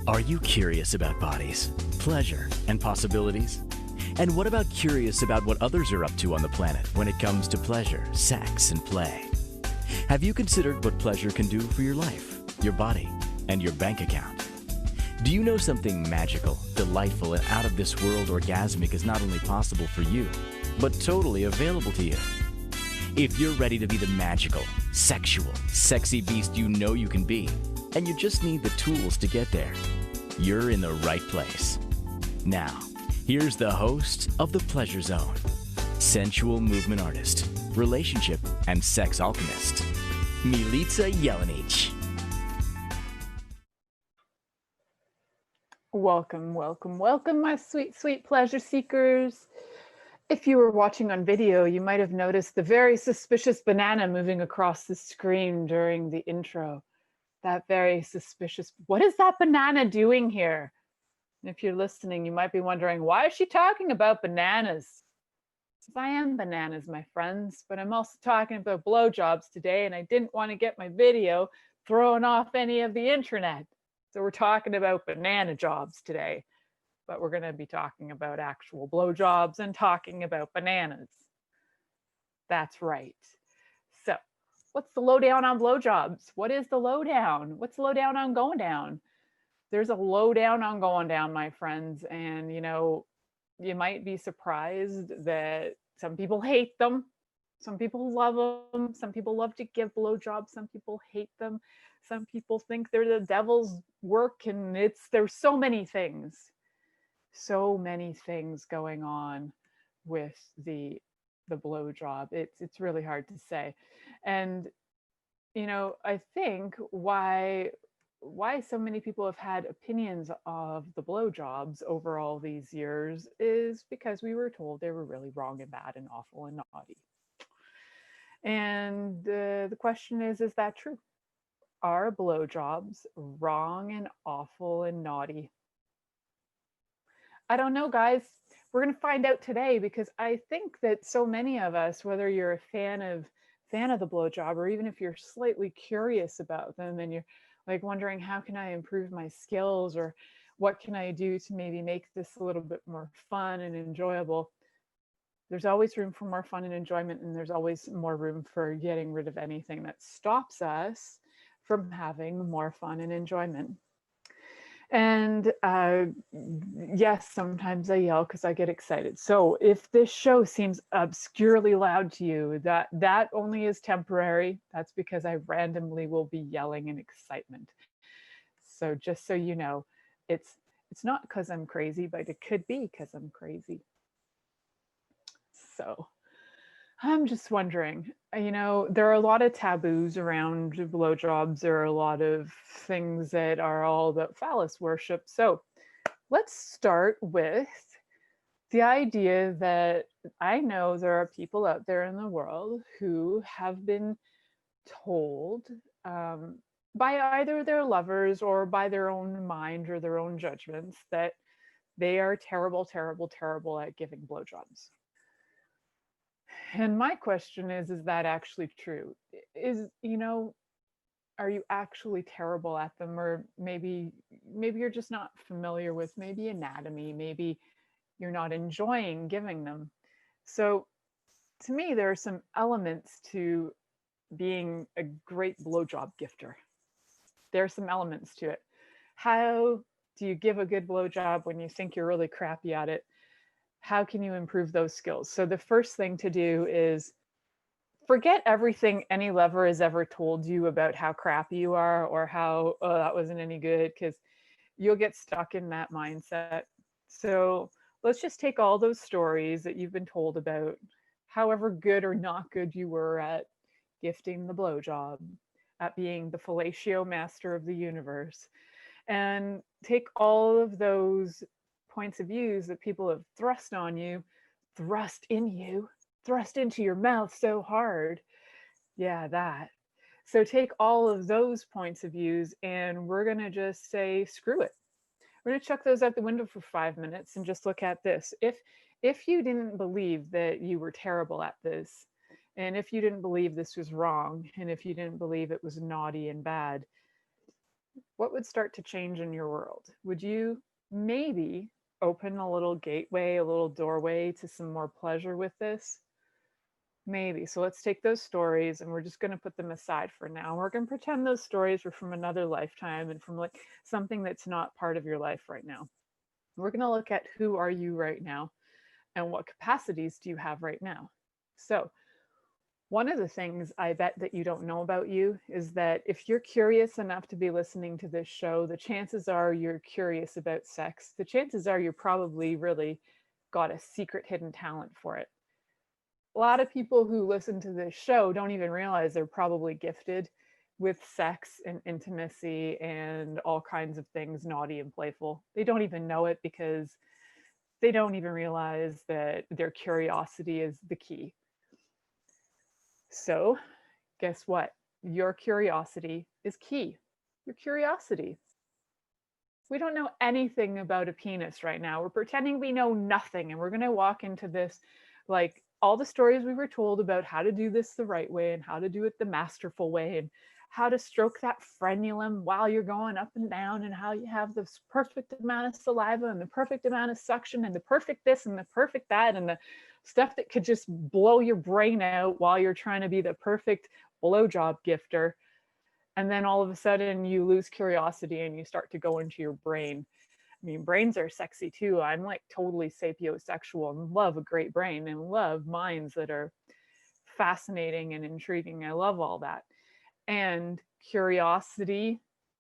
Are you curious about bodies, pleasure, and possibilities? And what about curious about what others are up to on the planet when it comes to pleasure, sex, and play? Have you considered what pleasure can do for your life, your body, and your bank account? Do you know something magical, delightful, and out of this world orgasmic is not only possible for you, but totally available to you? If you're ready to be the magical, sexual, sexy beast you know you can be, and you just need the tools to get there, you're in the right place. Now, here's the host of The Pleasure Zone, sensual movement artist, relationship and sex alchemist, Milica Jelenic. Welcome, welcome, welcome, my sweet, sweet pleasure seekers. If you were watching on video, you might have noticed the very suspicious banana moving across the screen during the intro. That very suspicious, what is that banana doing here? And if you're listening, you might be wondering, why is she talking about bananas? Because I am bananas, my friends, but I'm also talking about blowjobs today, and I didn't want to get my video thrown off any of the internet. So we're talking about banana jobs today, but we're going to be talking about actual blowjobs and talking about bananas. That's right. So what's the lowdown on blowjobs? What is the lowdown? What's the lowdown on going down? There's a lowdown on going down, my friends. And, you know, you might be surprised that some people hate them. Some people love them. Some people love to give blowjobs. Some people hate them. Some people think they're the devil's work. And there's so many things going on with the blowjob. It's really hard to say. And, you know, I think why so many people have had opinions of the blowjobs over all these years is because we were told they were really wrong and bad and awful and naughty. And the question is that true? Are blowjobs wrong and awful and naughty? I don't know, guys. We're going to find out today, because I think that so many of us, whether you're a fan of the blowjob, or even if you're slightly curious about them and you're like wondering, how can I improve my skills, or what can I do to maybe make this a little bit more fun and enjoyable? There's always room for more fun and enjoyment, and there's always more room for getting rid of anything that stops us from having more fun and enjoyment. And yes, sometimes I yell because I get excited. So if this show seems obscurely loud to you, that only is temporary. That's because I randomly will be yelling in excitement. So just so you know, it's not because I'm crazy, but it could be because I'm crazy. So I'm just wondering, you know, there are a lot of taboos around blowjobs. There are a lot of things that are all about phallus worship. So let's start with the idea that I know there are people out there in the world who have been told by either their lovers or by their own mind or their own judgments that they are terrible, terrible, terrible at giving blowjobs. And my question is that actually true? You know, are you actually terrible at them? Or maybe you're just not familiar with maybe anatomy, maybe you're not enjoying giving them. So to me, there are some elements to being a great blowjob gifter. There are some elements to it. How do you give a good blowjob when you think you're really crappy at it? How can you improve those skills? So the first thing to do is forget everything any lover has ever told you about how crappy you are, or how, oh, that wasn't any good, because you'll get stuck in that mindset. So let's just take all those stories that you've been told about however good or not good you were at gifting the blowjob, at being the fellatio master of the universe, and take all of those points of views that people have thrust on you, thrust into your mouth so hard. Yeah, that. So take all of those points of views, and we're going to just say, screw it. We're going to chuck those out the window for 5 minutes and just look at this. If you didn't believe that you were terrible at this, and if you didn't believe this was wrong, and if you didn't believe it was naughty and bad, what would start to change in your world? Would you maybe open a little gateway, a little doorway to some more pleasure with this? Maybe. So let's take those stories and we're just going to put them aside for now. We're going to pretend those stories were from another lifetime and from like something that's not part of your life right now. We're going to look at who are you right now and what capacities do you have right now. So, one of the things I bet that you don't know about you is that if you're curious enough to be listening to this show, the chances are you're curious about sex. The chances are you're probably really got a secret hidden talent for it. A lot of people who listen to this show don't even realize they're probably gifted with sex and intimacy and all kinds of things naughty and playful. They don't even know it because they don't even realize that their curiosity is the key. So, guess what? Your curiosity is key. Your curiosity. We don't know anything about a penis right now. We're pretending we know nothing, and we're going to walk into this like all the stories we were told about how to do this the right way and how to do it the masterful way and how to stroke that frenulum while you're going up and down and how you have this perfect amount of saliva and the perfect amount of suction and the perfect this and the perfect that and the stuff that could just blow your brain out while you're trying to be the perfect blowjob gifter. And then all of a sudden you lose curiosity and you start to go into your brain. I mean, brains are sexy too. I'm like totally sapiosexual and love a great brain and love minds that are fascinating and intriguing. I love all that. And curiosity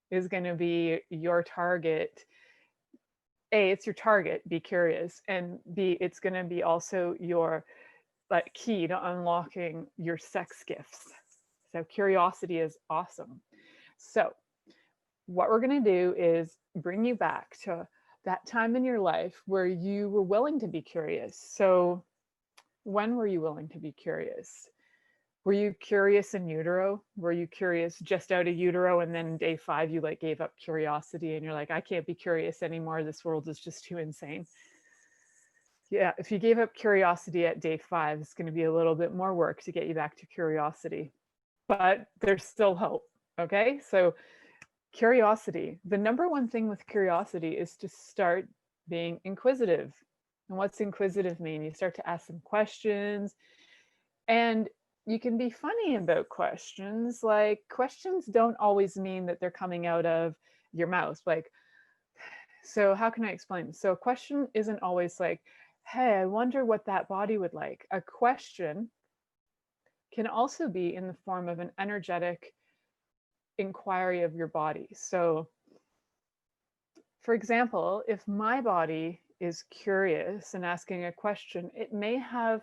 is going to be your target. A, it's your target, be curious. And B, it's going to be also your like key to unlocking your sex gifts. So curiosity is awesome. So what we're going to do is bring you back to that time in your life where you were willing to be curious. So when were you willing to be curious? Were you curious in utero? Were you curious just out of utero and then day 5 you like gave up curiosity and you're like, I can't be curious anymore. This world is just too insane. Yeah, if you gave up curiosity at day 5, it's going to be a little bit more work to get you back to curiosity. But there's still hope. Okay? So curiosity. The number one thing with curiosity is to start being inquisitive. And what's inquisitive mean? You start to ask some questions and you can be funny about questions. Like questions don't always mean that they're coming out of your mouth. Like, so how can I explain? So a question isn't always like, hey, I wonder what that body would like. A question can also be in the form of an energetic inquiry of your body. So for example, if my body is curious and asking a question, it may have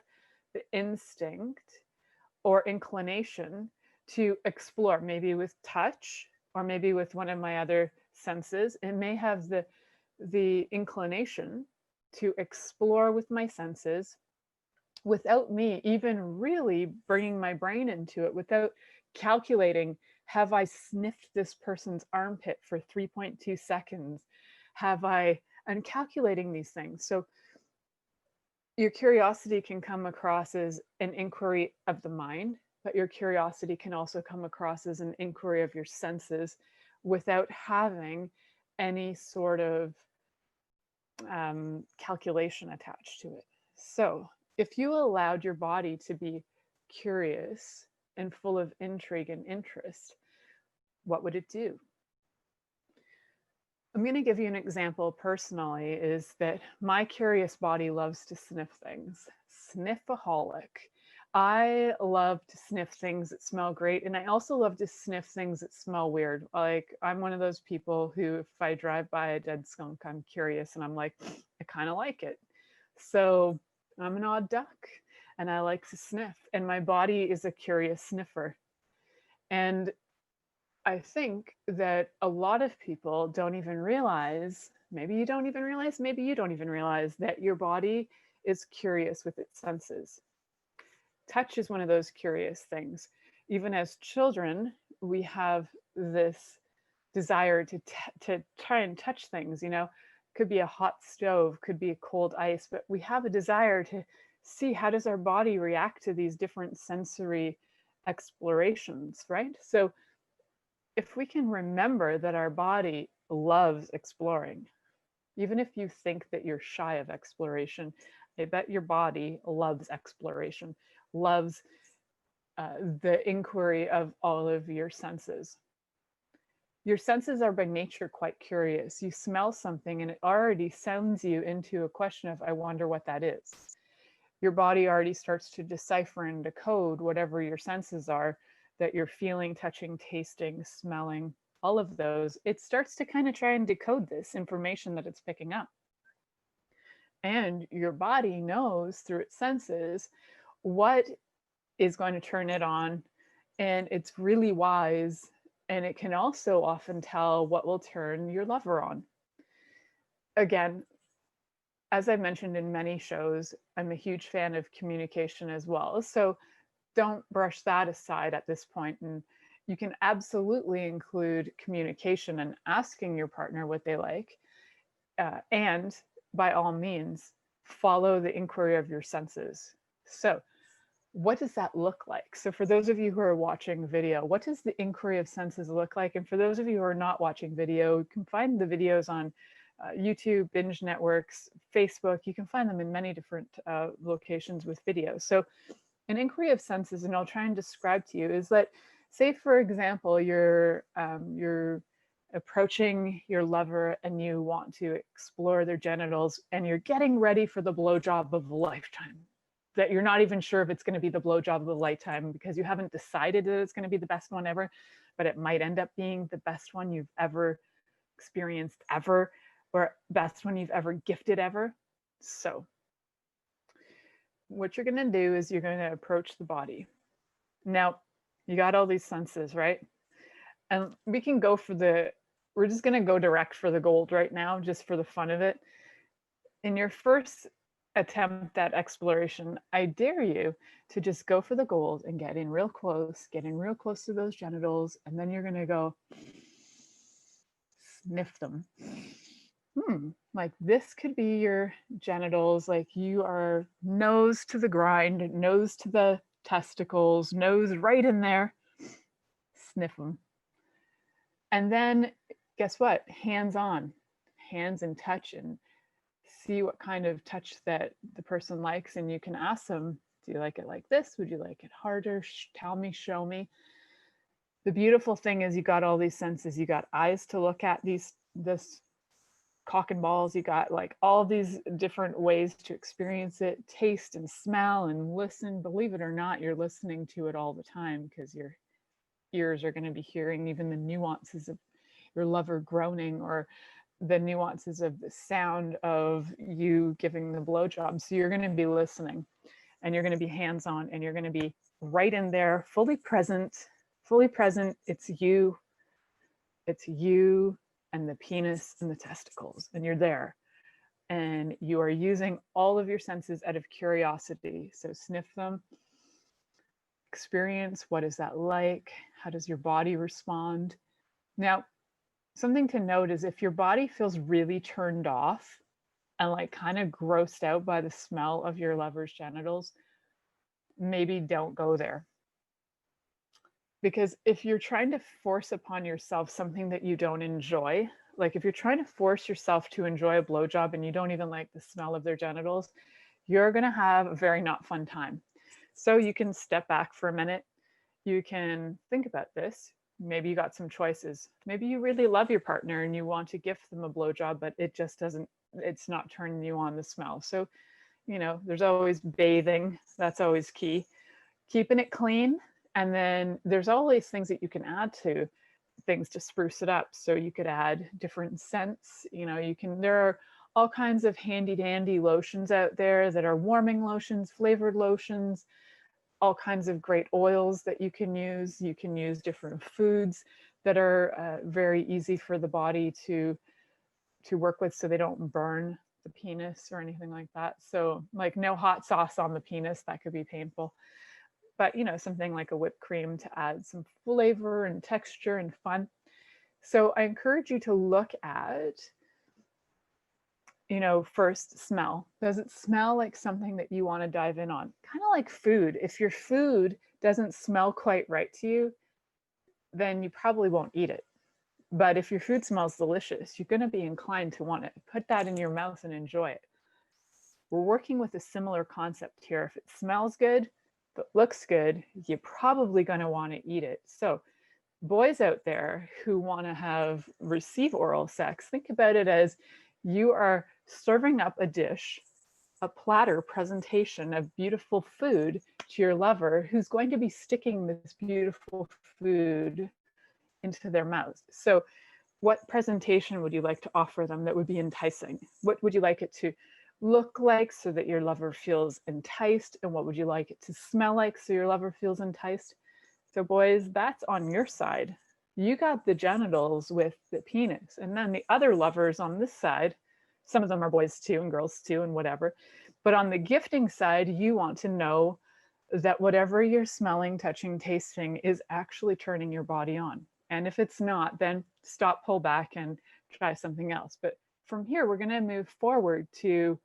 the instinct or inclination to explore, maybe with touch or maybe with one of my other senses. It may have the inclination to explore with my senses without me even really bringing my brain into it, without calculating, have I sniffed this person's armpit for 3.2 seconds? Have I, and calculating these things. So your curiosity can come across as an inquiry of the mind, but your curiosity can also come across as an inquiry of your senses without having any sort of calculation attached to it. So if you allowed your body to be curious and full of intrigue and interest, what would it do? I'm going to give you an example personally, is that my curious body loves to sniff things. Sniffaholic. I love to sniff things that smell great. And I also love to sniff things that smell weird. Like I'm one of those people who, if I drive by a dead skunk, I'm curious and I'm like, I kind of like it. So I'm an odd duck and I like to sniff. And my body is a curious sniffer. And I think that a lot of people don't even realize, maybe you don't even realize, maybe you don't even realize that your body is curious with its senses. Touch is one of those curious things. Even as children, we have this desire to try and touch things, you know, could be a hot stove, could be a cold ice, but we have a desire to see how does our body react to these different sensory explorations, right? So if we can remember that our body loves exploring, even if you think that you're shy of exploration, I bet your body loves exploration, loves the inquiry of all of your senses. Your senses are by nature quite curious. You smell something and it already sends you into a question of, I wonder what that is. Your body already starts to decipher and decode whatever your senses are that you're feeling, touching, tasting, smelling, all of those. It starts to kind of try and decode this information that it's picking up. And your body knows through its senses what is going to turn it on. And it's really wise. And it can also often tell what will turn your lover on. Again, as I've mentioned in many shows, I'm a huge fan of communication as well. So don't brush that aside at this point. And you can absolutely include communication and asking your partner what they like. And by all means, follow the inquiry of your senses. So, what does that look like? So, for those of you who are watching video, what does the inquiry of senses look like? And for those of you who are not watching video, you can find the videos on YouTube, binge networks, Facebook. You can find them in many different locations with videos. So, an inquiry of senses, and I'll try and describe to you, is that, say, for example, you're approaching your lover and you want to explore their genitals and you're getting ready for the blowjob of a lifetime, that you're not even sure if it's going to be the blowjob of a lifetime because you haven't decided that it's going to be the best one ever, but it might end up being the best one you've ever experienced ever, or best one you've ever gifted ever. So what you're going to do is you're going to approach the body. Now, you got all these senses, right? And we can go for we're just going to go direct for the gold right now, just for the fun of it. In your first attempt at exploration, I dare you to just go for the gold and get in real close to those genitals. And then you're going to go sniff them. Like this could be your genitals, like you are nose to the grind, nose to the testicles, nose right in there, sniff them. And then guess what? Hands on, hands and touch, and see what kind of touch that the person likes. And you can ask them, do you like it like this? Would you like it harder? Tell me, show me. The beautiful thing is you got all these senses. You got eyes to look at this cock and balls. You got like all these different ways to experience it, taste and smell and listen. Believe it or not, you're listening to it all the time because your ears are going to be hearing even the nuances of your lover groaning or the nuances of the sound of you giving the blowjob. So you're going to be listening and you're going to be hands-on and you're going to be right in there, fully present. It's you and the penis and the testicles, and you're there. And you are using all of your senses out of curiosity. So sniff them, experience, what is that like? How does your body respond? Now, something to note is if your body feels really turned off and like kind of grossed out by the smell of your lover's genitals, maybe don't go there. Because if you're trying to force upon yourself something that you don't enjoy, like if you're trying to force yourself to enjoy a blowjob and you don't even like the smell of their genitals, you're going to have a very not fun time. So you can step back for a minute. You can think about this. Maybe you got some choices. Maybe you really love your partner and you want to gift them a blowjob, but it just doesn't, it's not turning you on, the smell. So, you know, there's always bathing. That's always key. Keeping it clean. And then there's always things that you can add to things to spruce it up. So you could add different scents. You know, there are all kinds of handy dandy lotions out there that are warming lotions, flavored lotions, all kinds of great oils that you can use. You can use different foods that are very easy for the body to work with so they don't burn the penis or anything like that. So like no hot sauce on the penis, that could be painful. But you know, something like a whipped cream to add some flavor and texture and fun. So I encourage you to look at, you know, first smell. Does it smell like something that you want to dive in on? Kind of like food. If your food doesn't smell quite right to you, then you probably won't eat it. But if your food smells delicious, you're going to be inclined to want to put that in your mouth and enjoy it. We're working with a similar concept here. If it smells good, if it looks good, you're probably going to want to eat it. So boys out there who want to receive oral sex, think about it as you are serving up a dish, a platter presentation of beautiful food to your lover who's going to be sticking this beautiful food into their mouths. So what presentation would you like to offer them that would be enticing? What would you like it to look like so that your lover feels enticed? And what would you like it to smell like so your lover feels enticed? So boys, that's on your side. You got the genitals with the penis. And then the other lovers on this side, some of them are boys too and girls too and whatever. But on the gifting side, you want to know that whatever you're smelling, touching, tasting is actually turning your body on. And if it's not, then stop, pull back, and try something else. But from here, we're going to move forward to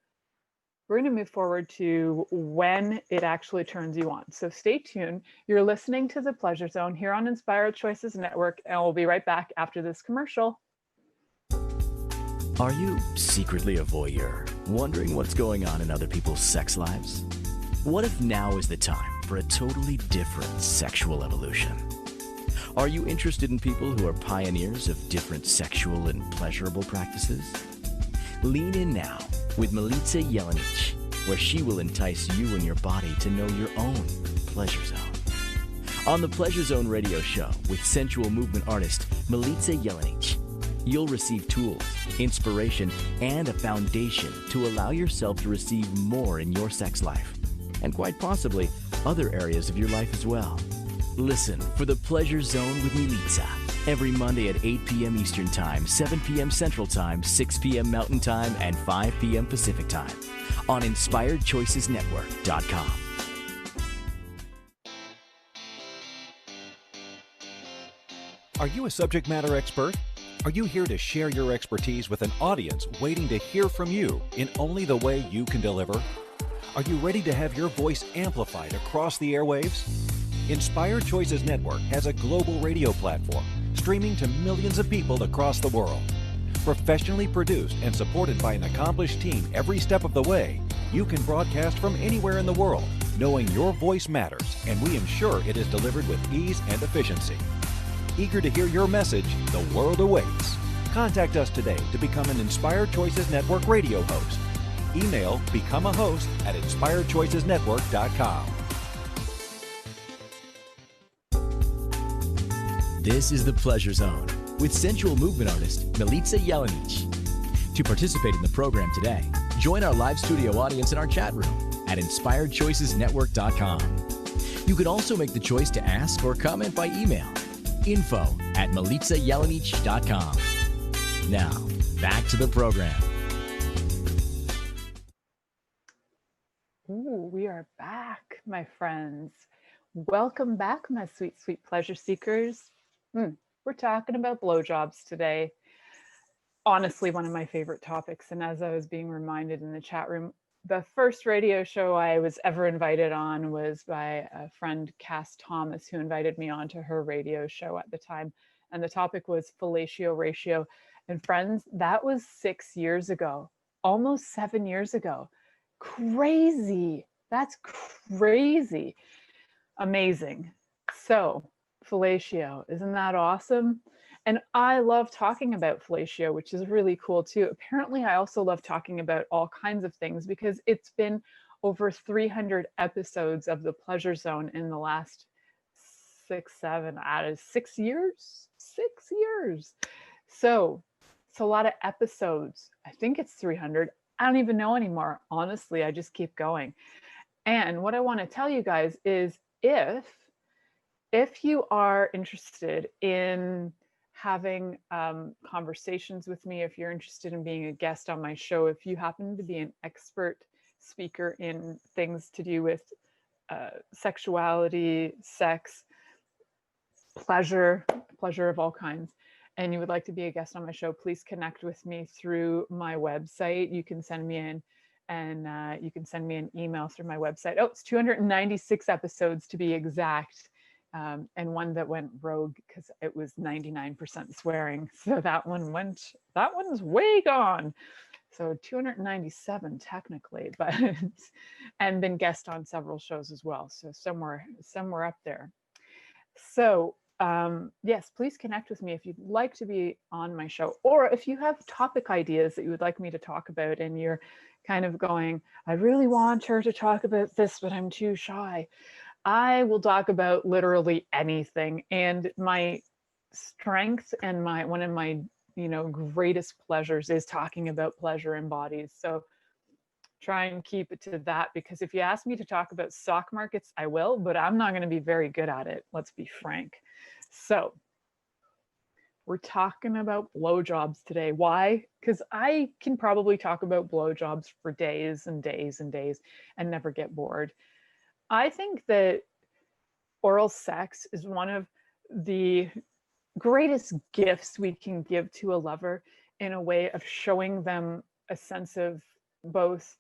when it actually turns you on. So stay tuned. You're listening to The Pleasure Zone here on Inspired Choices Network, and we'll be right back after this commercial. Are you secretly a voyeur, wondering what's going on in other people's sex lives? What if now is the time for a totally different sexual evolution? Are you interested in people who are pioneers of different sexual and pleasurable practices? Lean in now with Milica Jelenic, where she will entice you and your body to know your own pleasure zone. On the Pleasure Zone radio show with sensual movement artist Milica Jelenic, you'll receive tools, inspiration, and a foundation to allow yourself to receive more in your sex life, and quite possibly other areas of your life as well. Listen for the Pleasure Zone with Milica every Monday at 8 p.m. Eastern Time, 7 p.m. Central Time, 6 p.m. Mountain Time, and 5 p.m. Pacific Time on InspiredChoicesNetwork.com. Are you a subject matter expert? Are you here to share your expertise with an audience waiting to hear from you in only the way you can deliver? Are you ready to have your voice amplified across the airwaves? Inspired Choices Network has a global radio platform streaming to millions of people across the world. Professionally produced and supported by an accomplished team every step of the way, you can broadcast from anywhere in the world, knowing your voice matters, and we ensure it is delivered with ease and efficiency. Eager to hear your message, the world awaits. Contact us today to become an Inspired Choices Network radio host. Email become a host at inspiredchoicesnetwork.com. This is The Pleasure Zone with sensual movement artist Milica Jelenic. To participate in the program today, join our live studio audience in our chat room at inspiredchoicesnetwork.com. You can also make the choice to ask or comment by email, info@milicajelenic.com. Now, back to the program. Ooh, we are back, my friends. Welcome back, my sweet, sweet pleasure seekers. We're talking about blowjobs today. Honestly, one of my favorite topics. And as I was being reminded in the chat room, the first radio show I was ever invited on was by a friend, Cass Thomas, who invited me on to her radio show at the time. And the topic was fellatio ratio. And friends, that was 6 years ago, almost 7 years ago. Crazy. That's crazy. Amazing. So, fellatio, isn't that awesome? And I love talking about fellatio, which is really cool too. Apparently, I also love talking about all kinds of things because it's been over 300 episodes of the Pleasure Zone in the last 6 years. 6 years. So it's a lot of episodes. I think it's 300. I don't even know anymore. Honestly, I just keep going. And what I want to tell you guys is if you are interested in having conversations with me, if you're interested in being a guest on my show, if you happen to be an expert speaker in things to do with sexuality, sex, pleasure of all kinds, and you would like to be a guest on my show, please connect with me through my website. You can send me you can send me an email through my website. Oh, it's 296 episodes to be exact. and one that went rogue because it was 99% swearing. So that one's way gone. So 297 technically, but and been guest on several shows as well. So somewhere up there. So yes, please connect with me if you'd like to be on my show, or if you have topic ideas that you would like me to talk about and you're kind of going, I really want her to talk about this, but I'm too shy. I will talk about literally anything. And my strength and one of my, greatest pleasures is talking about pleasure in bodies. So try and keep it to that, because if you ask me to talk about stock markets, I will, but I'm not going to be very good at it. Let's be frank. So we're talking about blowjobs today. Why? Because I can probably talk about blowjobs for days and days and days and never get bored. I think that oral sex is one of the greatest gifts we can give to a lover, in a way of showing them a sense of both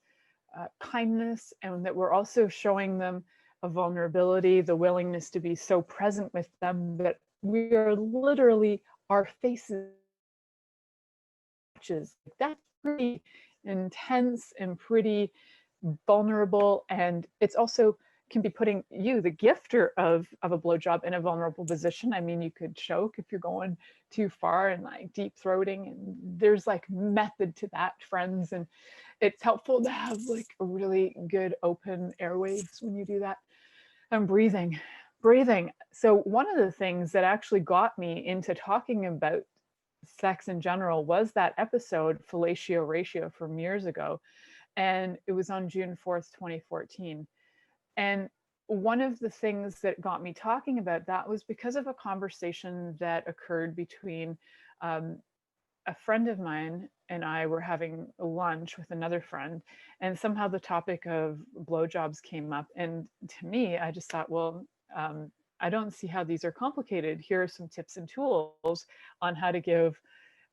kindness, and that we're also showing them a vulnerability, the willingness to be so present with them that we are literally, our faces, that's pretty intense and pretty vulnerable. And it's also can be putting you, the gifter of a blowjob, in a vulnerable position. I mean, you could choke if you're going too far, and like deep throating, and there's like method to that, friends. And it's helpful to have like a really good open airwaves when you do that. And breathing. So one of the things that actually got me into talking about sex in general was that episode Fellatio Ratio from years ago. And it was on June 4th, 2014. And one of the things that got me talking about that was because of a conversation that occurred between a friend of mine and I were having lunch with another friend, and somehow the topic of blowjobs came up. And to me, I just thought, well, I don't see how these are complicated. Here are some tips and tools on how to give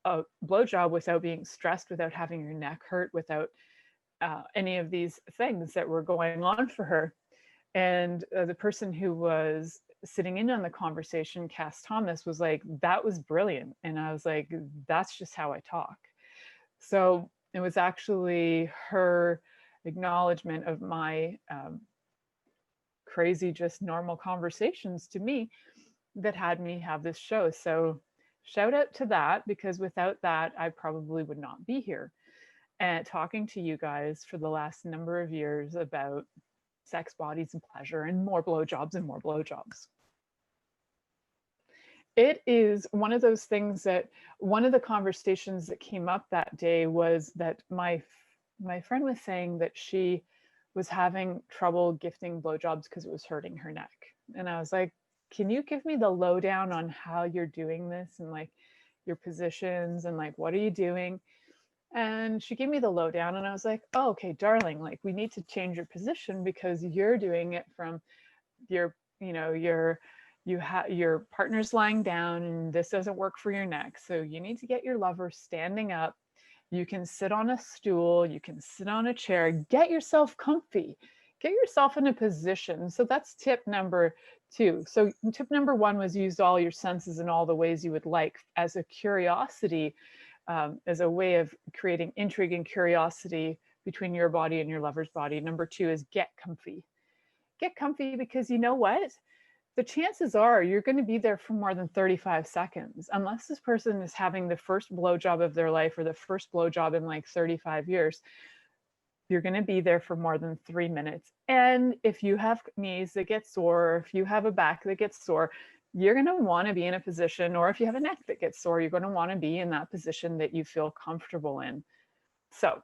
a blowjob without being stressed, without having your neck hurt, without any of these things that were going on for her. And the person who was sitting in on the conversation, Cass Thomas, was like, that was brilliant. And I was like, that's just how I talk. So it was actually her acknowledgement of my crazy, just normal conversations to me that had me have this show. So shout out to that, because without that, I probably would not be here and talking to you guys for the last number of years about sex, bodies, and pleasure, and more blowjobs and more blowjobs. It is one of those things that one of the conversations that came up that day was that my friend was saying that she was having trouble gifting blowjobs because it was hurting her neck. And I was like, can you give me the lowdown on how you're doing this, and like your positions, and like what are you doing? And she gave me the lowdown, and I was like, oh, okay, darling, like we need to change your position, because you're doing it from your, your partner's lying down, and this doesn't work for your neck. So you need to get your lover standing up. You can sit on a stool, you can sit on a chair, get yourself comfy, get yourself in a position. So that's tip number 2. So tip number 1 was use all your senses in all the ways you would like, as a curiosity, as a way of creating intrigue and curiosity between your body and your lover's body. Number 2 is get comfy. Get comfy, because you know what? The chances are you're going to be there for more than 35 seconds, unless this person is having the first blowjob of their life, or the first blowjob in like 35 years. You're going to be there for more than 3 minutes. And if you have knees that get sore, or if you have a back that gets sore, you're going to want to be in a position, or if you have a neck that gets sore, you're going to want to be in that position that you feel comfortable in. So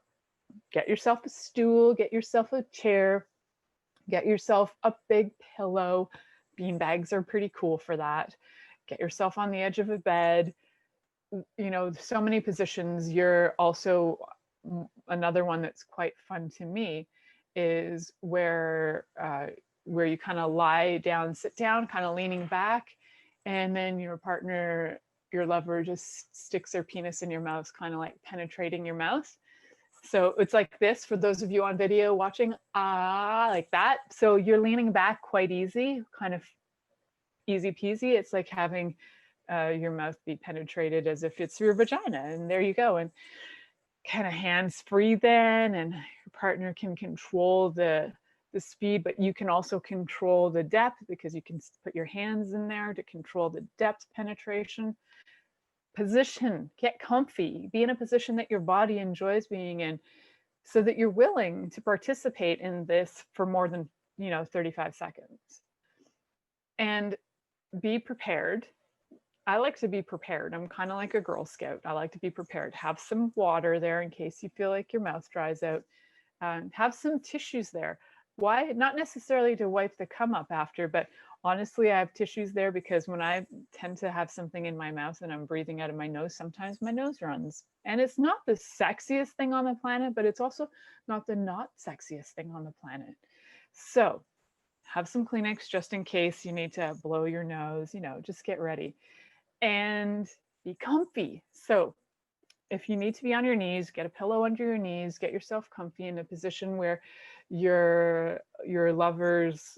get yourself a stool, get yourself a chair, get yourself a big pillow. Bean bags are pretty cool for that. Get yourself on the edge of a bed. So many positions. You're also, another one that's quite fun to me is where you kind of lie down, sit down, kind of leaning back, and then your partner, your lover, just sticks their penis in your mouth, kind of like penetrating your mouth. So it's like this, for those of you on video watching, like that. So you're leaning back quite easy, kind of easy peasy. It's like having your mouth be penetrated as if it's your vagina, and there you go. And kind of hands free then, and your partner can control the speed, but you can also control the depth because you can put your hands in there to control the depth penetration. Position, get comfy, be in a position that your body enjoys being in, so that you're willing to participate in this for more than 35 seconds. And be prepared. I like to be prepared. I'm kind of like a Girl Scout. I like to be prepared. Have some water there in case you feel like your mouth dries out. Have some tissues there. Why? Not necessarily to wipe the cum up after, but honestly, I have tissues there because when I tend to have something in my mouth and I'm breathing out of my nose, sometimes my nose runs. And it's not the sexiest thing on the planet, but it's also not the not sexiest thing on the planet. So have some Kleenex just in case you need to blow your nose, just get ready. And be comfy. So if you need to be on your knees, get a pillow under your knees, get yourself comfy in a position where your lover's,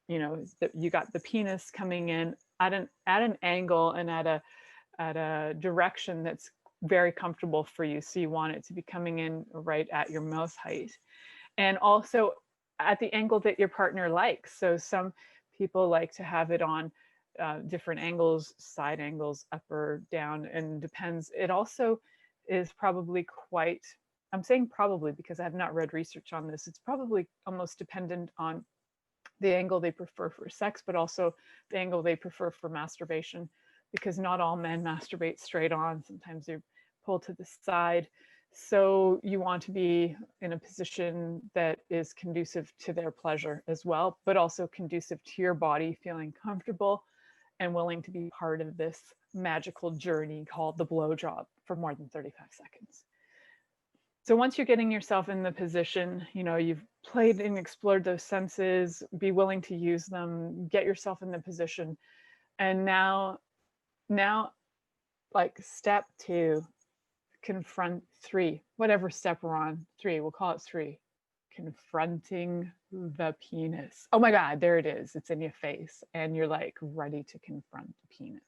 you got the penis coming in at an angle and at a direction that's very comfortable for you. So you want it to be coming in right at your mouth height, and also at the angle that your partner likes. So some people like to have it on different angles, side angles, up or down, and depends. It also is probably quite, I'm saying probably because I have not read research on this, it's probably almost dependent on the angle they prefer for sex, but also the angle they prefer for masturbation, because not all men masturbate straight on. Sometimes they're pulled to the side. So you want to be in a position that is conducive to their pleasure as well, but also conducive to your body feeling comfortable and willing to be part of this magical journey called the blowjob for more than 35 seconds. So once you're getting yourself in the position, you've played and explored those senses, be willing to use them, get yourself in the position. And now like step 2, confront 3, whatever step we're on, 3, we'll call it 3. Confronting the penis. Oh my God, there it is. It's in your face. And you're like ready to confront the penis.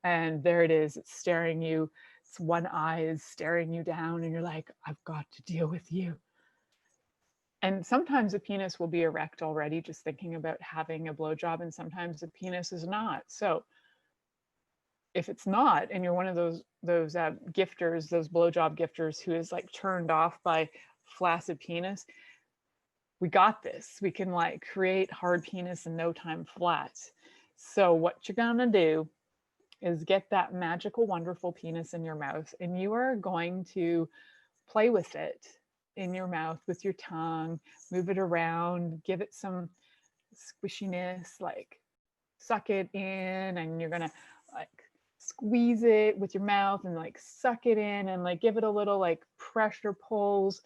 And there it is. It's staring you. It's one eye is staring you down. And you're like, I've got to deal with you. And sometimes the penis will be erect already, just thinking about having a blowjob. And sometimes the penis is not. So if it's not, and you're one of those gifters, those blowjob gifters who is like turned off by flaccid penis, we got this. We can like create hard penis in no time flat. So what you're gonna do is get that magical, wonderful penis in your mouth, and you are going to play with it in your mouth with your tongue, move it around, give it some squishiness, like suck it in, and you're gonna like squeeze it with your mouth and like suck it in and like give it a little like pressure pulls,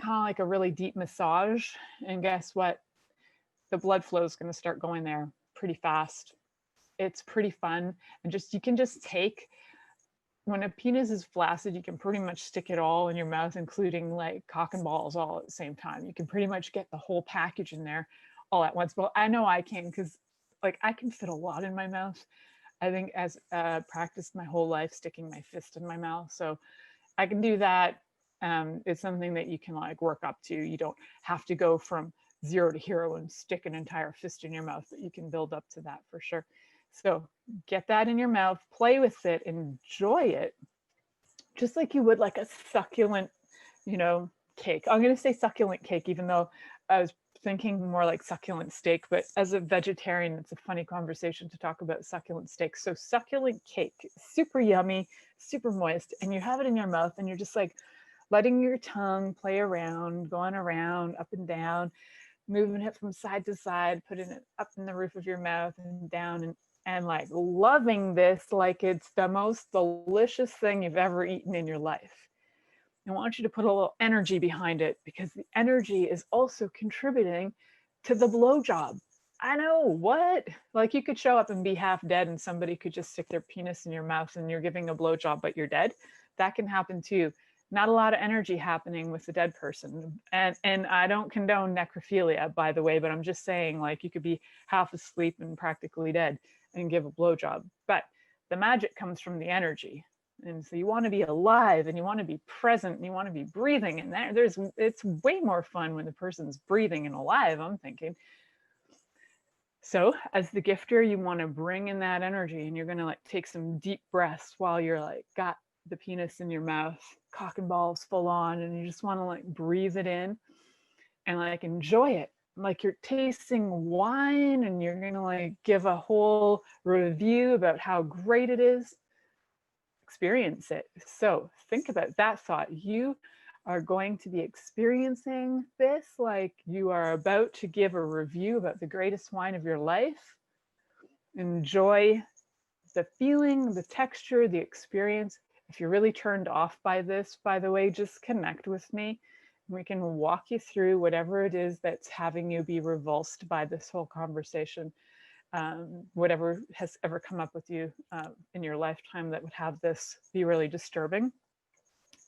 kind of like a really deep massage. And guess what? The blood flow is going to start going there pretty fast. It's pretty fun. And you can just take, when a penis is flaccid, you can pretty much stick it all in your mouth, including like cock and balls all at the same time. You can pretty much get the whole package in there all at once. But I know I can, because like I can fit a lot in my mouth. I think as practiced my whole life sticking my fist in my mouth. So I can do that. It's something that you can like work up to. You don't have to go from 0 to hero and stick an entire fist in your mouth, but you can build up to that for sure. So get that in your mouth, play with it, enjoy it, just like you would like a succulent, cake. I'm going to say succulent cake, even though I was thinking more like succulent steak, but as a vegetarian, it's a funny conversation to talk about succulent steak. So succulent cake, super yummy, super moist, and you have it in your mouth and you're just like letting your tongue play around, going around, up and down, moving it from side to side, putting it up in the roof of your mouth and down, and like loving this like it's the most delicious thing you've ever eaten in your life. I want you to put a little energy behind it, because the energy is also contributing to the blowjob. I know, what? Like you could show up and be half dead and somebody could just stick their penis in your mouth and you're giving a blowjob, but you're dead. That can happen too. Not a lot of energy happening with the dead person. And I don't condone necrophilia, by the way, but I'm just saying, like, you could be half asleep and practically dead and give a blowjob. But the magic comes from the energy. And so you want to be alive and you want to be present and you want to be breathing. And it's way more fun when the person's breathing and alive, I'm thinking. So as the gifter, you want to bring in that energy, and you're going to like take some deep breaths while you're like got the penis in your mouth, cock and balls full on, and you just want to like breathe it in and like enjoy it. Like you're tasting wine, and you're going to like give a whole review about how great it is. Experience it. So think about that thought. You are going to be experiencing this like you are about to give a review about the greatest wine of your life. Enjoy the feeling, the texture, the experience. If you're really turned off by this, by the way, just connect with me. We can walk you through whatever it is that's having you be revulsed by this whole conversation. Whatever has ever come up with you in your lifetime that would have this be really disturbing.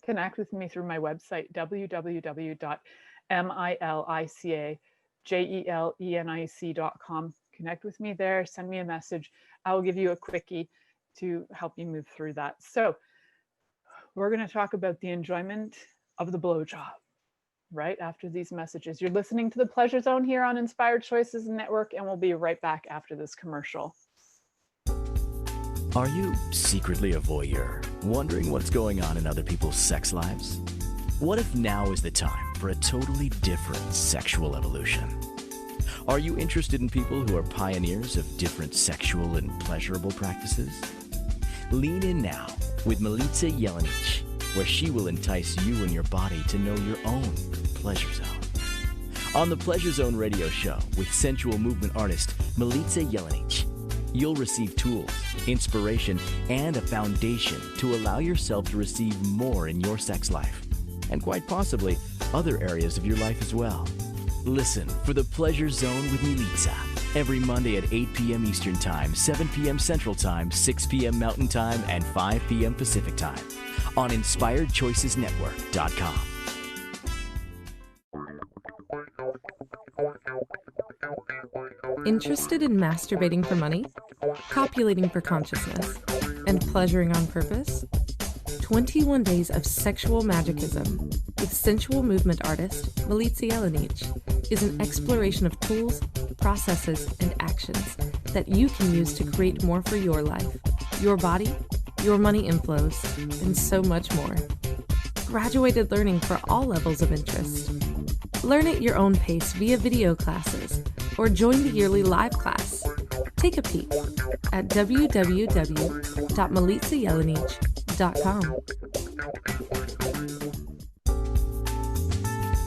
Connect with me through my website, www.milicajelenic.com. Connect with me there, send me a message. I will give you a quickie to help you move through that. So we're going to talk about the enjoyment of the blowjob right after these messages. You're listening to the Pleasure Zone here on Inspired Choices Network, and we'll be right back after this commercial. Are you secretly a voyeur, wondering what's going on in other people's sex lives? What if now is the time for a totally different sexual evolution? Are you interested in people who are pioneers of different sexual and pleasurable practices? Lean in now with Milica Jelenic, where she will entice you and your body to know your own pleasure zone. On the Pleasure Zone radio show with sensual movement artist Milica Jelenic, you'll receive tools, inspiration, and a foundation to allow yourself to receive more in your sex life, and quite possibly other areas of your life as well. Listen for the Pleasure Zone with Milica every Monday at 8 p.m. Eastern Time, 7 p.m. Central Time, 6 p.m. Mountain Time, and 5 p.m. Pacific Time on InspiredChoicesNetwork.com. Interested in masturbating for money, copulating for consciousness, and pleasuring on purpose? 21 Days of Sexual Magicism with sensual movement artist Milica Jelenic is an exploration of tools, processes, and actions that you can use to create more for your life, your body, your money inflows, and so much more. Graduated learning for all levels of interest. Learn at your own pace via video classes or join the yearly live class. Take a peek at www.milicajelenic.com.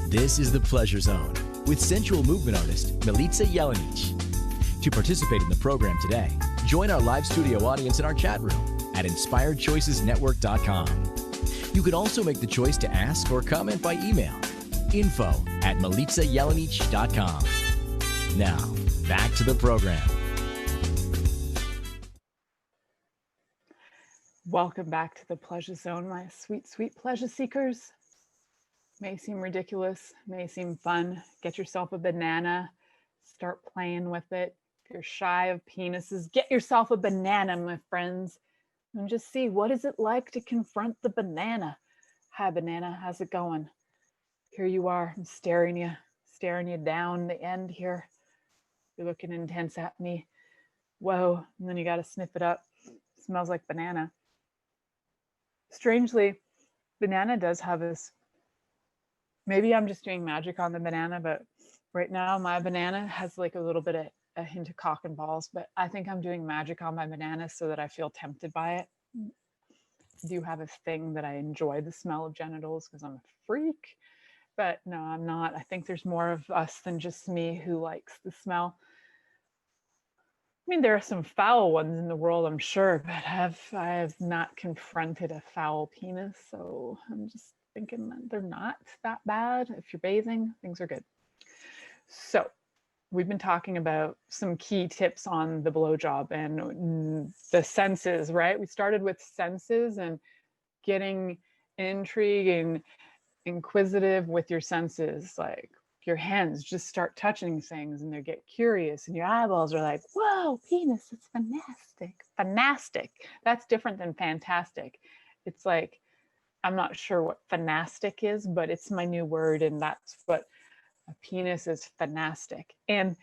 This is the Pleasure Zone with sensual movement artist Milica Jelenic. To participate in the program today, join our live studio audience in our chat room at InspiredChoicesNetwork.com. You can also make the choice to ask or comment by email, info@milicajelenic.com. Now, back to the program. Welcome back to the Pleasure Zone, my sweet, sweet pleasure seekers. May seem ridiculous, may seem fun. Get yourself a banana, start playing with it. If you're shy of penises, get yourself a banana, my friends, and just see what is it like to confront the banana. Hi, banana, how's it going? Here you are, I'm staring you down the end here. You're looking intense at me. Whoa, and then you got to sniff it up. It smells like banana. Strangely, banana does have this, maybe I'm just doing magic on the banana, but right now my banana has like a little bit of a hint of cock and balls, but I think I'm doing magic on my banana so that I feel tempted by it. I do have a thing that I enjoy the smell of genitals because I'm a freak, but no, I'm not. I think there's more of us than just me who likes the smell. I mean, there are some foul ones in the world, I'm sure, but I have not confronted a foul penis, so I'm just thinking that they're not that bad. If you're bathing, things are good. So we've been talking about some key tips on the blowjob and the senses, right? We started with senses and getting intriguing, inquisitive with your senses, like your hands just start touching things and they get curious and your eyeballs are like, whoa, penis, it's fantastic. Fantastic. That's different than fantastic. It's like, I'm not sure what fantastic is, but it's my new word, and that's what a penis is, fantastic. And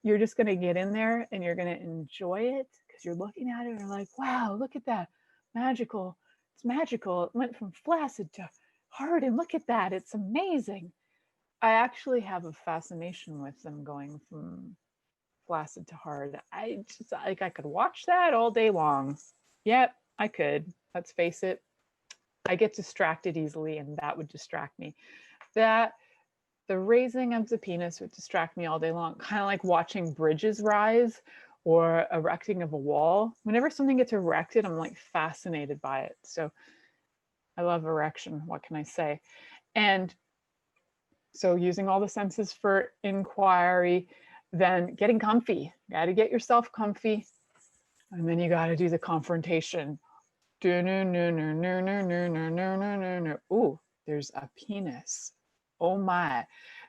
you're just going to get in there and you're going to enjoy it because you're looking at it and you're like, wow, look at that. Magical. It's magical. It went from flaccid to hard, and look at that. It's amazing. I actually have a fascination with them going from flaccid to hard. I just like, I could watch that all day long. Yep, I could. Let's face it. I get distracted easily, and that would distract me. That the raising of the penis would distract me all day long, kind of like watching bridges rise or erecting of a wall. Whenever something gets erected, I'm like fascinated by it. So I love erection. What can I say? And so using all the senses for inquiry, then getting comfy. You got to get yourself comfy. And then you got to do the confrontation. Ooh, there's a penis. Oh my.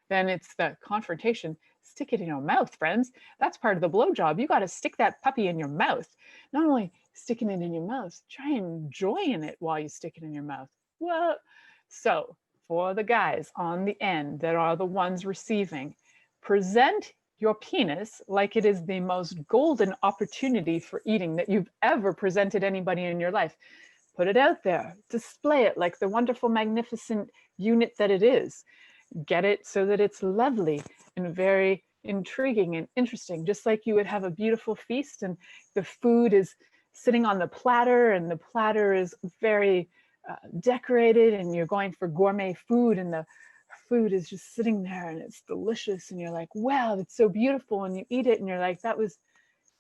Then it's the confrontation. Stick it in your mouth, friends. That's part of the blowjob. You got to stick that puppy in your mouth. Not only sticking it in your mouth, try enjoying it while you stick it in your mouth. What? So for the guys on the end that are the ones receiving, present your penis like it is the most golden opportunity for eating that you've ever presented anybody in your life. Put it out there, display it like the wonderful, magnificent unit that it is. Get it so that it's lovely and very intriguing and interesting, just like you would have a beautiful feast and the food is sitting on the platter and the platter is very decorated and you're going for gourmet food and the food is just sitting there and it's delicious and you're like, wow, that's so beautiful, and you eat it and you're like, that was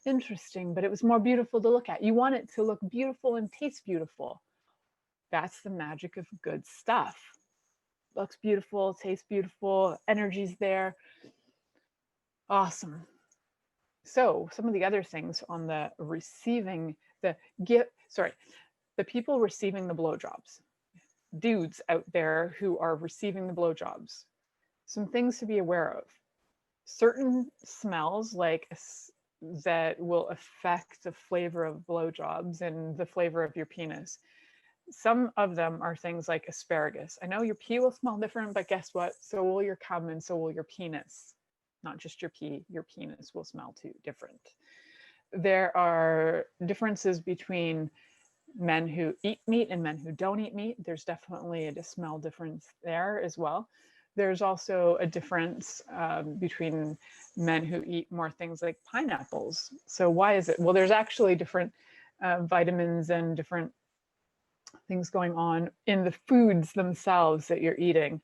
interesting, but it was more beautiful to look at. You want it to look beautiful and taste beautiful. That's the magic of good stuff. Looks beautiful, tastes beautiful, energy's there. Awesome. So some of the other things on the receiving, the people receiving the blowjobs, dudes out there who are receiving the blowjobs, some things to be aware of. Certain smells that will affect the flavor of blowjobs and the flavor of your penis. Some of them are things like asparagus. I know your pee will smell different, but guess what? So will your cum and so will your penis. Not just your pee, your penis will smell too different. There are differences between men who eat meat and men who don't eat meat. There's definitely a smell difference there as well. There's also a difference between men who eat more things like pineapples. So why is it? Well, there's actually different vitamins and different things going on in the foods themselves that you're eating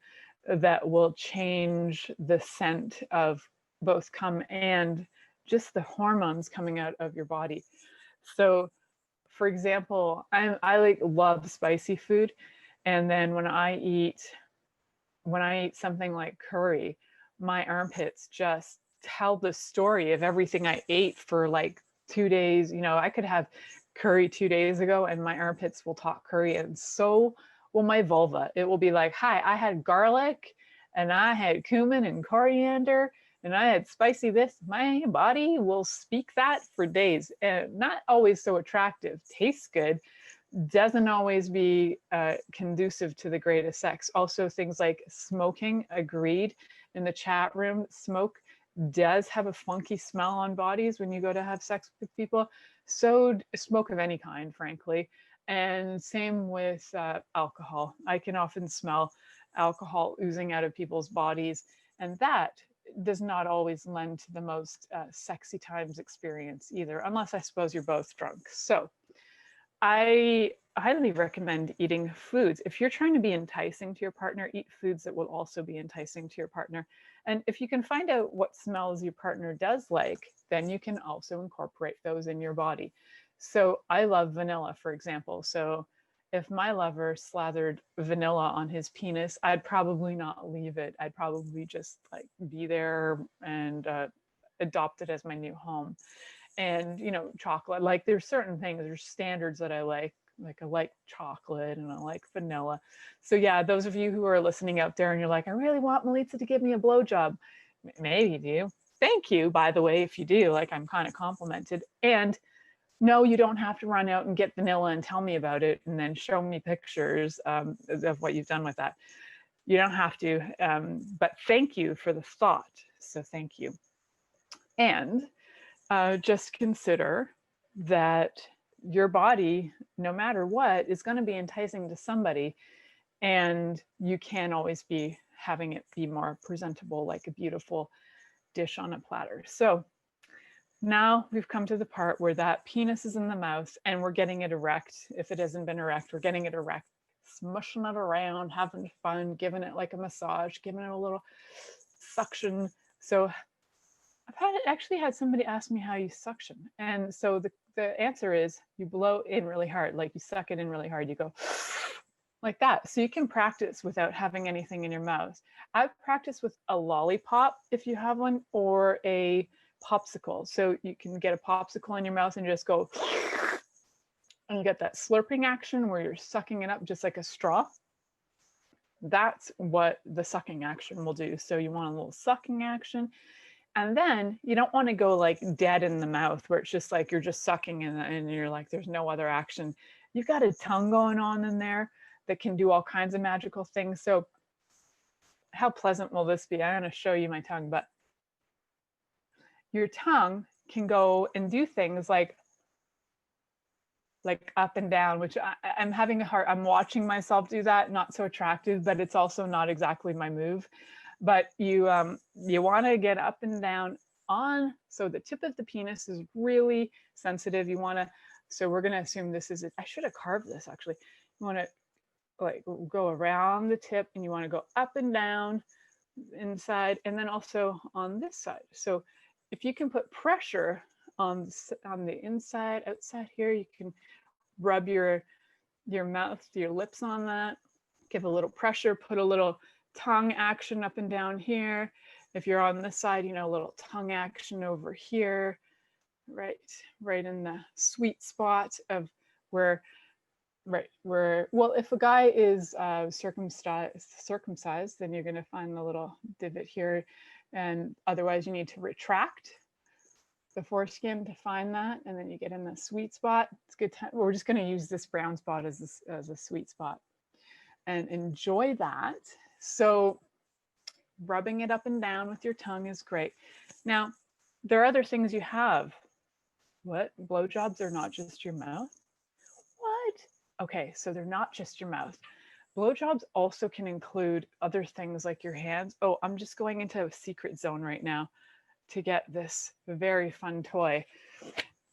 that will change the scent of both cum and just the hormones coming out of your body. So for example, I like love spicy food. And then when I eat something like curry, my armpits just tell the story of everything I ate for like 2 days. You know, I could have curry 2 days ago and my armpits will talk curry, and so will my vulva. It will be like, hi, I had garlic and I had cumin and coriander and I had spicy this. My body will speak that for days, and not always so attractive. Tastes good, doesn't always be conducive to the greatest sex. Also things like smoking, agreed in the chat room. Smoke does have a funky smell on bodies when you go to have sex with people. So smoke of any kind, frankly. And same with alcohol. I can often smell alcohol oozing out of people's bodies, and that does not always lend to the most sexy times experience either, unless I suppose you're both drunk. So I highly recommend eating foods. If you're trying to be enticing to your partner, eat foods that will also be enticing to your partner. And if you can find out what smells your partner does like, then you can also incorporate those in your body. So I love vanilla, for example. So if my lover slathered vanilla on his penis, I'd probably not leave it. I'd probably just like be there and adopt it as my new home. And, you know, chocolate, like there's certain things, there's standards that I like. Like I like chocolate and I like vanilla. So yeah, those of you who are listening out there and you're like, I really want Milica to give me a blowjob. Maybe you do. Thank you, by the way, if you do. Like, I'm kind of complimented. And no, you don't have to run out and get vanilla and tell me about it and then show me pictures of what you've done with that. You don't have to, but thank you for the thought. So thank you. And just consider that your body, no matter what, is going to be enticing to somebody, and you can always be having it be more presentable, like a beautiful dish on a platter. So now we've come to the part where that penis is in the mouth and we're getting it erect. If it hasn't been erect, we're getting it erect, smushing it around, having fun, giving it like a massage, giving it a little suction. So I've actually had somebody ask me how you suction. And so the answer is you blow in really hard, like you suck it in really hard, you go like that. So you can practice without having anything in your mouth. I've practiced with a lollipop, if you have one, or a popsicle. So you can get a popsicle in your mouth and just go, and you get that slurping action where you're sucking it up just like a straw. That's what the sucking action will do. So you want a little sucking action. And then you don't want to go like dead in the mouth where it's just like you're just sucking and you're like, there's no other action. You've got a tongue going on in there that can do all kinds of magical things. So how pleasant will this be? I'm going to show you my tongue, but your tongue can go and do things like up and down, which I'm having a hard, I'm watching myself do that, not so attractive, but it's also not exactly my move. But you want to get up and down on, so the tip of the penis is really sensitive. You want to, so we're going to assume this is it. I should have carved this actually. You want to like go around the tip and you want to go up and down inside and then also on this side. So if you can put pressure on the inside, outside here, you can rub your mouth, your lips on that, give a little pressure, put a little tongue action up and down here. If you're on this side, you know, a little tongue action over here, right in the sweet spot of where, well, if a guy is circumcised, then you're going to find the little divot here. And otherwise you need to retract the foreskin to find that. And then you get in the sweet spot. It's good time. We're just going to use this brown spot as a sweet spot and enjoy that. So rubbing it up and down with your tongue is great. Now, there are other things you have. What? Blowjobs are not just your mouth? What? Okay, so they're not just your mouth. Blowjobs also can include other things like your hands. Oh, I'm just going into a secret zone right now to get this very fun toy.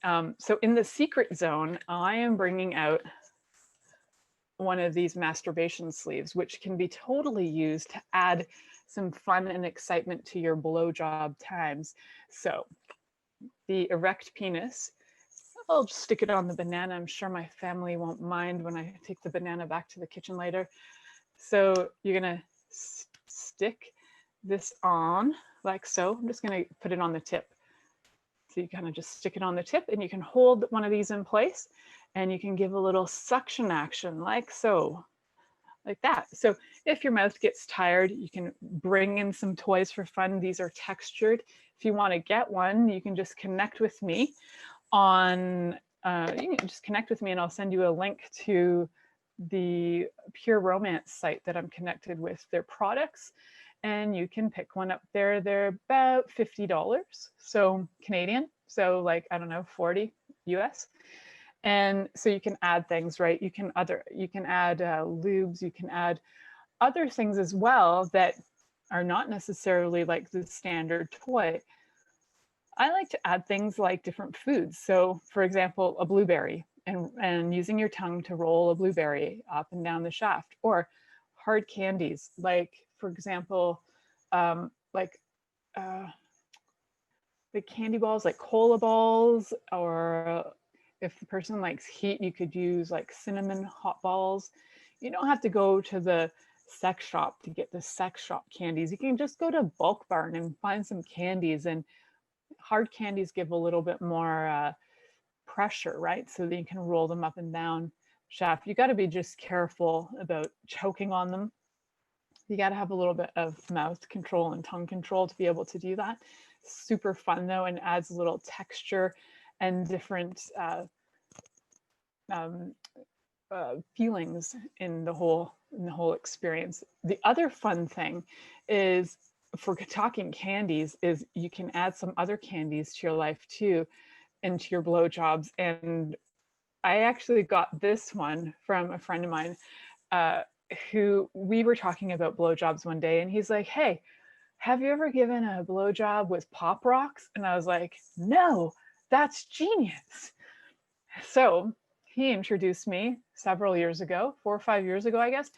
So in the secret zone, I am bringing out one of these masturbation sleeves, which can be totally used to add some fun and excitement to your blowjob times. So the erect penis, I'll just stick it on the banana. I'm sure my family won't mind when I take the banana back to the kitchen later. So you're gonna stick this on like so. I'm just gonna put it on the tip. So you kind of just stick it on the tip and you can hold one of these in place and you can give a little suction action like so, like that. So if your mouth gets tired, you can bring in some toys for fun. These are textured. If you want to get one, you can just connect with me on, you can just connect with me and I'll send you a link to the Pure Romance site that I'm connected with, their products, and you can pick one up there. They're about $50, so Canadian, so like, I don't know, 40 US. And so you can add things, right? You can add lubes, you can add other things as well that are not necessarily like the standard toy. I like to add things like different foods. So for example, a blueberry and using your tongue to roll a blueberry up and down the shaft, or hard candies, like for example, the candy balls, like cola balls, or if the person likes heat, you could use like cinnamon hot balls. You don't have to go to the sex shop to get the sex shop candies. You can just go to Bulk Barn and find some candies, and hard candies give a little bit more pressure, right? So that you can roll them up and down shaft, you got to be just careful about choking on them. You got to have a little bit of mouth control and tongue control to be able to do that. Super fun though, and adds a little texture and different um, feelings in the whole experience. The other fun thing is, for talking candies, is you can add some other candies to your life too, into your blowjobs. And I actually got this one from a friend of mine, who we were talking about blowjobs one day, and he's like, "Hey, have you ever given a blowjob with Pop Rocks?" And I was like, "No, that's genius." So he introduced me several years ago, 4 or 5 years ago, I guess.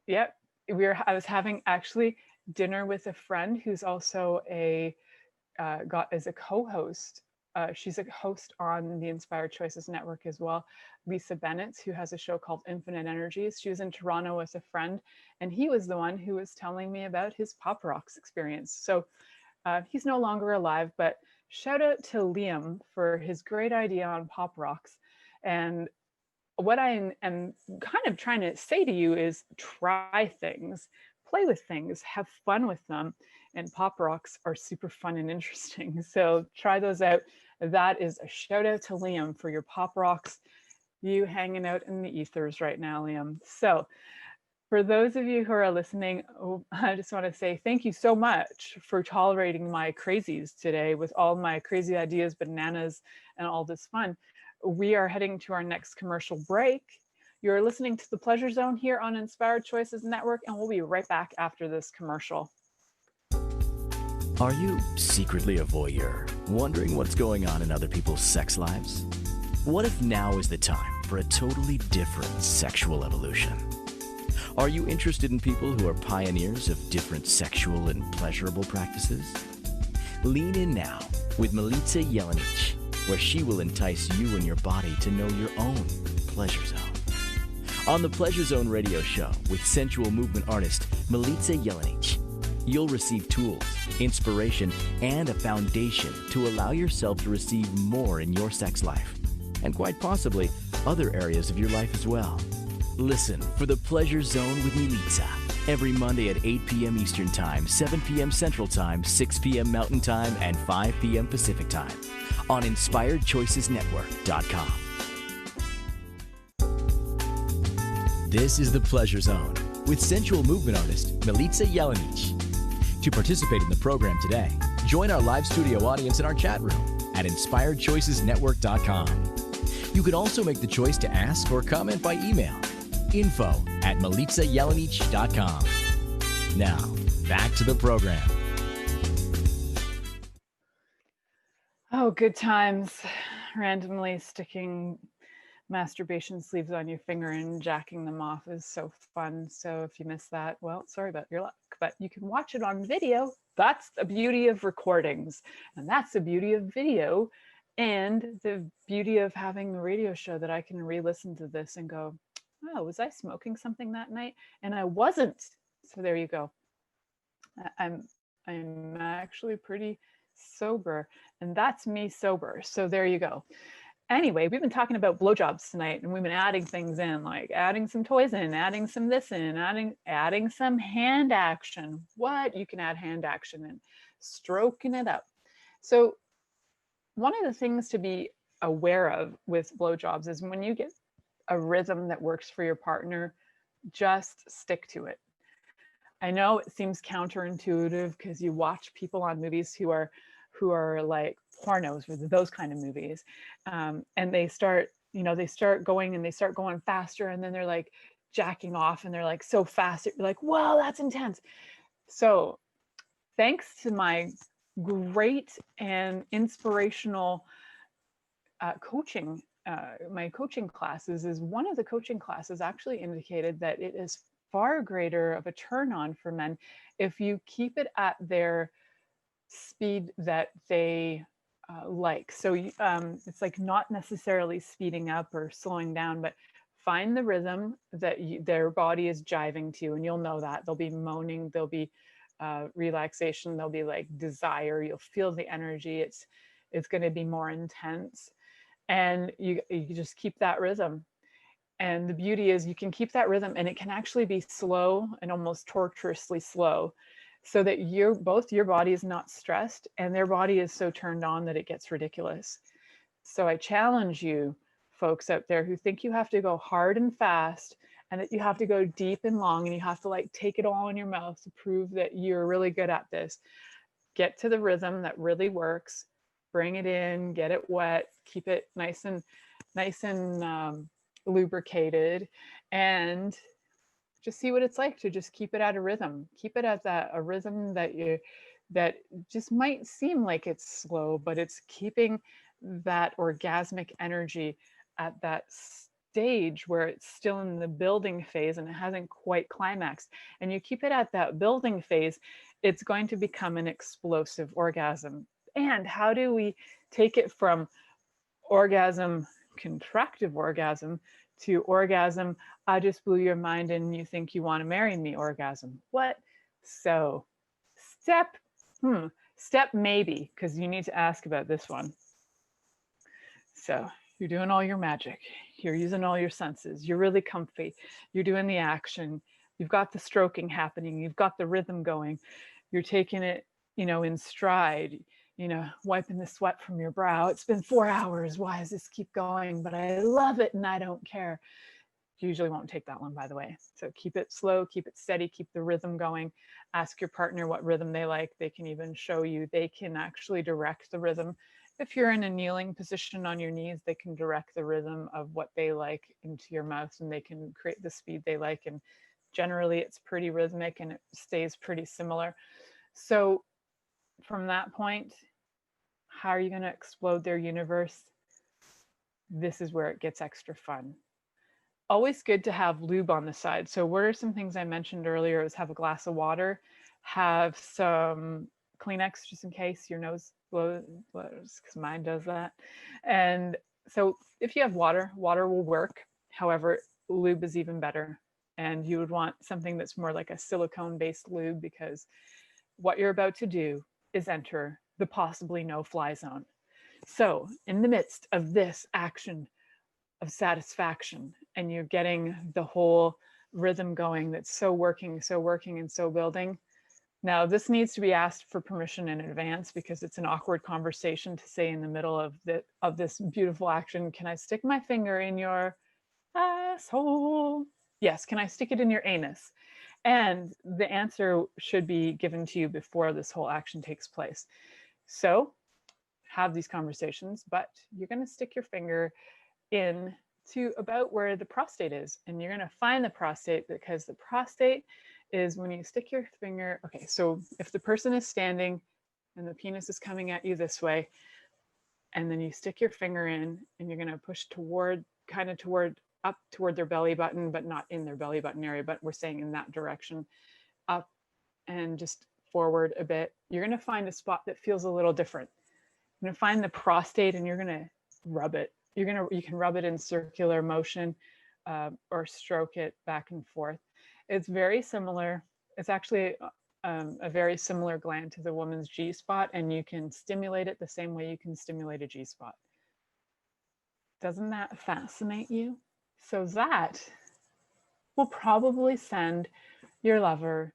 Yep, I was having actually dinner with a friend who's also got as a co-host. She's a host on the Inspired Choices Network as well, Lisa Bennett, who has a show called Infinite Energies. She was in Toronto with a friend, and he was the one who was telling me about his Pop Rocks experience. So he's no longer alive, but shout out to Liam for his great idea on Pop Rocks. And what I am kind of trying to say to you is, try things, play with things, have fun with them. And Pop Rocks are super fun and interesting. So try those out. That is a shout out to Liam for your Pop Rocks. You hanging out in the ethers right now, Liam. So for those of you who are listening, I just want to say thank you so much for tolerating my crazies today with all my crazy ideas, bananas, and all this fun. We are heading to our next commercial break. You're listening to The Pleasure Zone here on Inspired Choices Network, and we'll be right back after this commercial. Are you secretly a voyeur, wondering what's going on in other people's sex lives? What if now is the time for a totally different sexual evolution? Are you interested in people who are pioneers of different sexual and pleasurable practices? Lean in now with Milica Jelenic, where she will entice you and your body to know your own pleasure zone. On the Pleasure Zone radio show with sensual movement artist Milica Jelenic, you'll receive tools, inspiration, and a foundation to allow yourself to receive more in your sex life, and quite possibly other areas of your life as well. Listen for The Pleasure Zone with Milica every Monday at 8 p.m. Eastern Time, 7 p.m. Central Time, 6 p.m. Mountain Time, and 5 p.m. Pacific Time on InspiredChoicesNetwork.com. This is The Pleasure Zone with sensual movement artist Milica Jelenic. To participate in the program today, join our live studio audience in our chat room at InspiredChoicesNetwork.com. You can also make the choice to ask or comment by email. info@MilicaJelenic.com. Now, back to the program. Oh, good times. Randomly sticking masturbation sleeves on your finger and jacking them off is so fun. So if you missed that, well, sorry about your luck, but you can watch it on video. That's the beauty of recordings, and that's the beauty of video, and the beauty of having a radio show that I can re-listen to this and go, oh, was I smoking something that night? And I wasn't. So there you go. I'm actually pretty sober, and that's me sober. So there you go. Anyway, we've been talking about blowjobs tonight, and we've been adding things in, like adding some toys in, adding some this in, adding some hand action. What? You can add hand action in, stroking it up. So one of the things to be aware of with blowjobs is when you get a rhythm that works for your partner, just stick to it. I know it seems counterintuitive because you watch people on movies who are like pornos or those kind of movies, and they start going and they start going faster, and then they're like jacking off and they're like so fast you're like, wow, that's intense. So thanks to my great and inspirational coaching, my coaching classes, is one of the coaching classes actually indicated that it is far greater of a turn on for men if you keep it at their speed that they like. So it's like not necessarily speeding up or slowing down, but find the rhythm that their body is jiving to, and you'll know that. They'll be moaning, there'll be relaxation, there'll be like desire, you'll feel the energy, it's going to be more intense. And you just keep that rhythm. And the beauty is you can keep that rhythm, and it can actually be slow and almost torturously slow, so that both your body is not stressed and their body is so turned on that it gets ridiculous. So I challenge you folks out there who think you have to go hard and fast and that you have to go deep and long and you have to like take it all in your mouth to prove that you're really good at this. Get to the rhythm that really works, bring it in, get it wet, keep it nice and lubricated, and just see what it's like to just keep it at a rhythm. Keep it at a rhythm that just might seem like it's slow, but it's keeping that orgasmic energy at that stage where it's still in the building phase and it hasn't quite climaxed. And you keep it at that building phase, it's going to become an explosive orgasm. And how do we take it from orgasm, contractive orgasm, to orgasm, I just blew your mind and you think you want to marry me orgasm? What? So step maybe, because you need to ask about this one. So you're doing all your magic, you're using all your senses, you're really comfy, you're doing the action, you've got the stroking happening, you've got the rhythm going, you're taking it, in stride, wiping the sweat from your brow. It's been 4 hours. Why does this keep going? But I love it and I don't care. Usually won't take that long, by the way. So keep it slow, keep it steady, keep the rhythm going. Ask your partner what rhythm they like. They can even show you. They can actually direct the rhythm. If you're in a kneeling position on your knees, they can direct the rhythm of what they like into your mouth, and they can create the speed they like. And generally it's pretty rhythmic and it stays pretty similar. So from that point, how are you going to explode their universe? This is where it gets extra fun. Always good to have lube on the side. So what are some things I mentioned earlier? Is have a glass of water, have some Kleenex just in case your nose blows, because mine does that. And so if you have water will work. However, lube is even better. And you would want something that's more like a silicone-based lube, because what you're about to do is enter the possibly no-fly zone. So in the midst of this action of satisfaction, and you're getting the whole rhythm going that's so working and so building. Now this needs to be asked for permission in advance, because it's an awkward conversation to say in the middle of this beautiful action, can I stick my finger in your asshole? Yes, can I stick it in your anus? And the answer should be given to you before this whole action takes place. So have these conversations, but you're going to stick your finger in to about where the prostate is. And you're going to find the prostate, because the prostate is when you stick your finger. Okay, so if the person is standing and the penis is coming at you this way, and then you stick your finger in and you're going to push up toward their belly button, but not in their belly button area, but we're saying in that direction, up and just forward a bit, you're going to find a spot that feels a little different. You're going to find the prostate and you're going to rub it. You can rub it in circular motion or stroke it back and forth. It's very similar. It's actually a very similar gland to the woman's G-spot, and you can stimulate it the same way you can stimulate a G-spot. Doesn't that fascinate you? So that will probably send your lover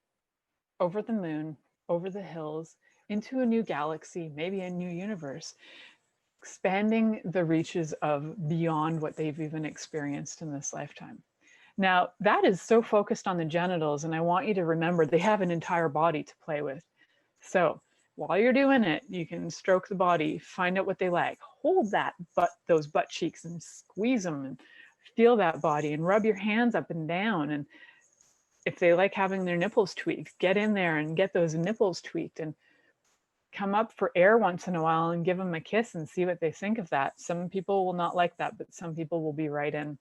over the moon, over the hills, into a new galaxy, maybe a new universe, expanding the reaches of beyond what they've even experienced in this lifetime. Now, that is so focused on the genitals, and I want you to remember they have an entire body to play with. So while you're doing it, you can stroke the body, find out what they like, hold those butt cheeks and squeeze them and feel that body, and rub your hands up and down. And if they like having their nipples tweaked, get in there and get those nipples tweaked, and come up for air once in a while and give them a kiss and see what they think of that. Some people will not like that, but some people will be right in.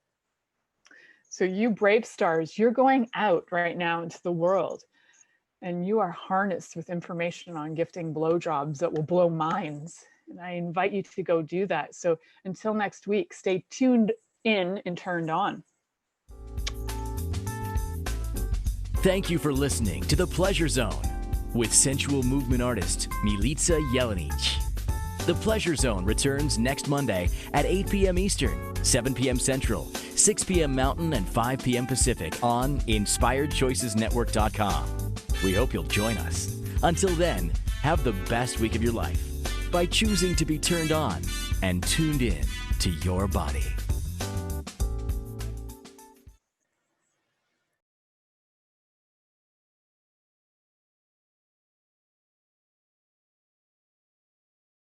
So you brave stars, you're going out right now into the world, and you are harnessed with information on gifting blowjobs that will blow minds. And I invite you to go do that. So until next week, stay tuned in and turned on. Thank you for listening to The Pleasure Zone with sensual movement artist Milica Jelenic. The Pleasure Zone returns next Monday at 8 p.m. Eastern, 7 p.m. Central, 6 p.m. Mountain, and 5 p.m. Pacific on InspiredChoicesNetwork.com. We hope you'll join us. Until then, have the best week of your life by choosing to be turned on and tuned in to your body.